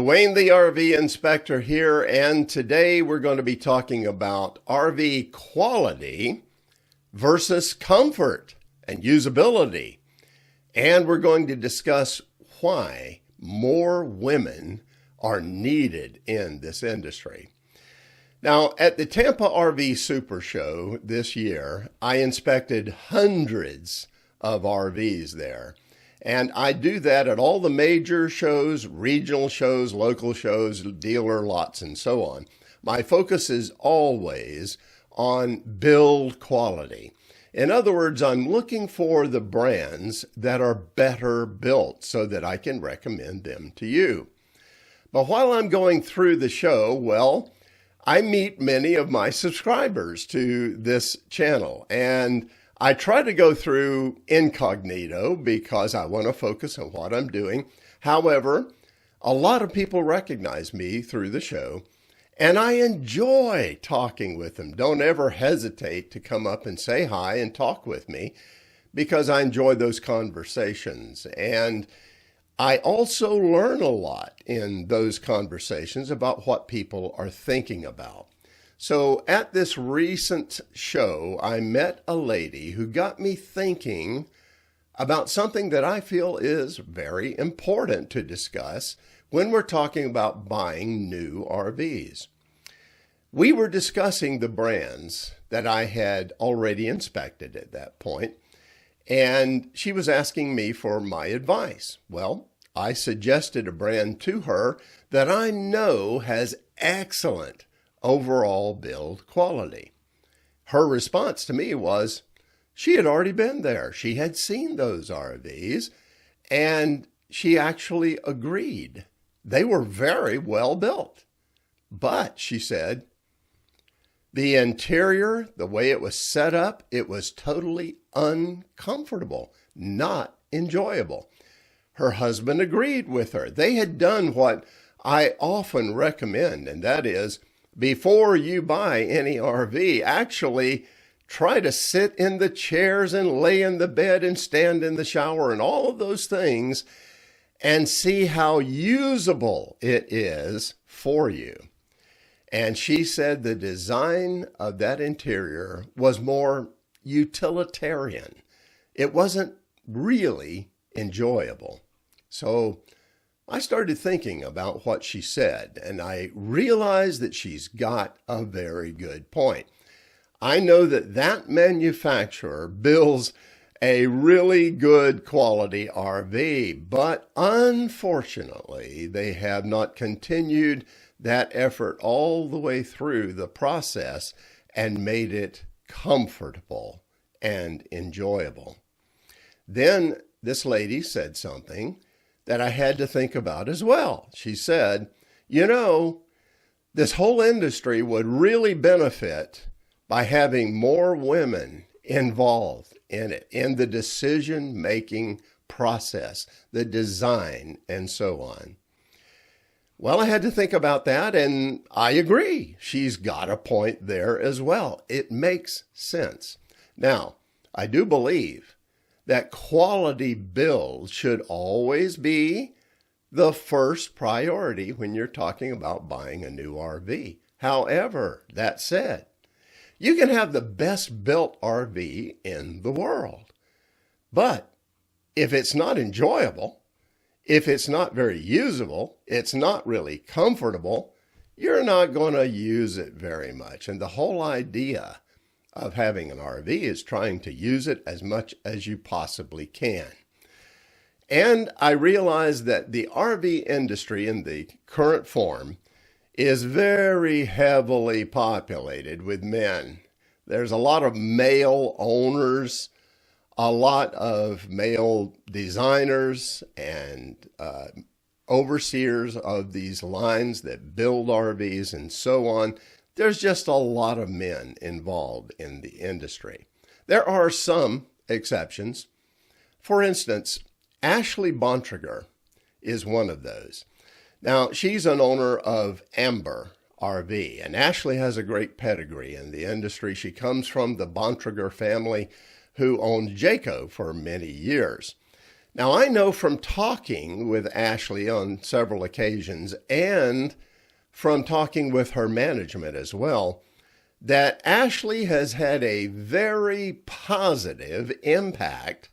Dwayne the RV Inspector here, and today we're going to be talking about RV quality versus comfort and usability. And we're going to discuss why more women are needed in this industry. Now, at the Tampa RV Super Show this year, I inspected hundreds of RVs there. And I do that at all the major shows, regional shows, local shows, dealer lots, and so on. My focus is always on build quality. In other words, I'm looking for the brands that are better built so that I can recommend them to you. But while I'm going through the show, well, I meet many of my subscribers to this channel, and I try to go through incognito because I want to focus on what I'm doing. However, a lot of people recognize me through the show, and I enjoy talking with them. Don't ever hesitate to come up and say hi and talk with me because I enjoy those conversations. And I also learn a lot in those conversations about what people are thinking about. So at this recent show, I met a lady who got me thinking about something that I feel is very important to discuss when we're talking about buying new RVs. We were discussing the brands that I had already inspected at that point, and she was asking me for my advice. Well, I suggested a brand to her that I know has excellent overall build quality. Her response to me was she had already been there. She had seen those RVs, and she actually agreed. They were very well built. But, she said, the interior, the way it was set up, it was totally uncomfortable, not enjoyable. Her husband agreed with her. They had done what I often recommend, and that is, before you buy any RV, actually try to sit in the chairs and lay in the bed and stand in the shower and all of those things and see how usable it is for you. And she said the design of that interior was more utilitarian. It wasn't really enjoyable. So I started thinking about what she said, and I realized that she's got a very good point. I know that that manufacturer builds a really good quality RV, but unfortunately, they have not continued that effort all the way through the process and made it comfortable and enjoyable. Then this lady said something that I had to think about as well. She said, you know, this whole industry would really benefit by having more women involved in it, in the decision-making process, the design, and so on. Well, I had to think about that, and I agree. She's got a point there as well. It makes sense. Now, I do believe that quality build should always be the first priority when you're talking about buying a new RV. However, that said, you can have the best built RV in the world. But if it's not enjoyable, if it's not very usable, it's not really comfortable, you're not going to use it very much. And the whole idea of having an RV is trying to use it as much as you possibly can. And I realize that the RV industry in the current form is very heavily populated with men. There's a lot of male owners, a lot of male designers and overseers of these lines that build RVs and so on. There's just a lot of men involved in the industry. There are some exceptions. For instance, Ashley Bontrager is one of those. Now, she's an owner of Amber RV, and Ashley has a great pedigree in the industry. She comes from the Bontrager family who owned Jayco for many years. Now, I know from talking with Ashley on several occasions and from talking with her management as well, that Ashley has had a very positive impact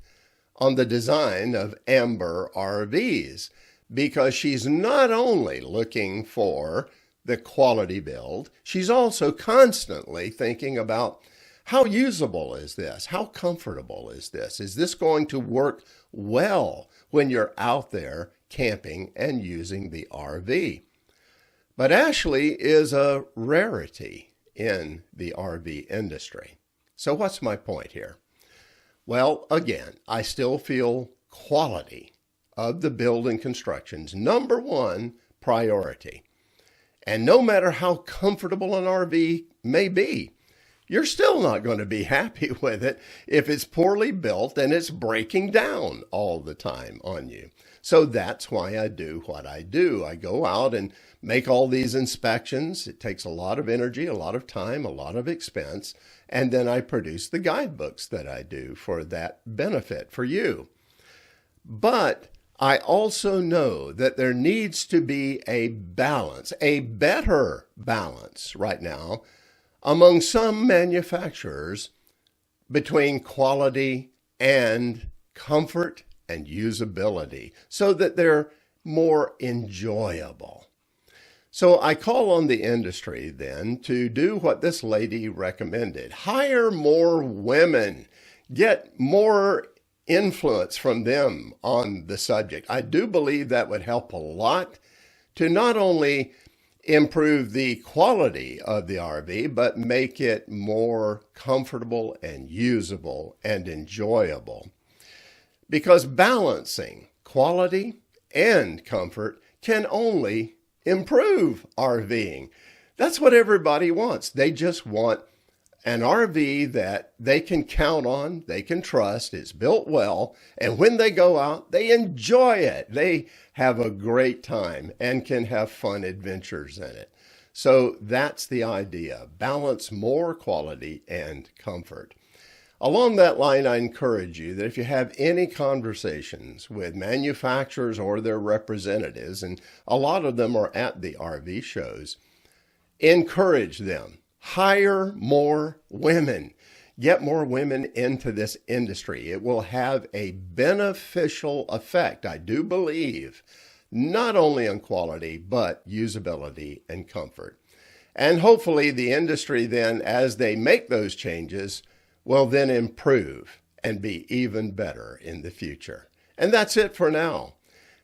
on the design of Amber RVs, because she's not only looking for the quality build, she's also constantly thinking about how usable is this? How comfortable is this? Is this going to work well when you're out there camping and using the RV? But Ashley is a rarity in the RV industry. So what's my point here? Well, again, I still feel quality of the build and construction's number one priority. And no matter how comfortable an RV may be, you're still not going to be happy with it if it's poorly built and it's breaking down all the time on you. So that's why I do what I do. I go out and make all these inspections. It takes a lot of energy, a lot of time, a lot of expense. And then I produce the guidebooks that I do for that benefit for you. But I also know that there needs to be a balance, a better balance right now among some manufacturers between quality and comfort and usability so that they're more enjoyable. So I call on the industry then to do what this lady recommended. Hire more women. Get more influence from them on the subject. I do believe that would help a lot to not only improve the quality of the RV, but make it more comfortable and usable and enjoyable. Because balancing quality and comfort can only improve RVing. That's what everybody wants. They just want an RV that they can count on, they can trust, it's built well, and when they go out, they enjoy it. They have a great time and can have fun adventures in it. So that's the idea. Balance more quality and comfort. Along that line, I encourage you that if you have any conversations with manufacturers or their representatives, and a lot of them are at the RV shows, encourage them. Hire more women. Get more women into this industry. It will have a beneficial effect, I do believe, not only on quality, but usability and comfort. And hopefully the industry then, as they make those changes, will then improve and be even better in the future. And that's it for now.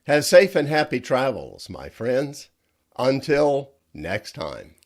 Have safe and happy travels, my friends. Until next time.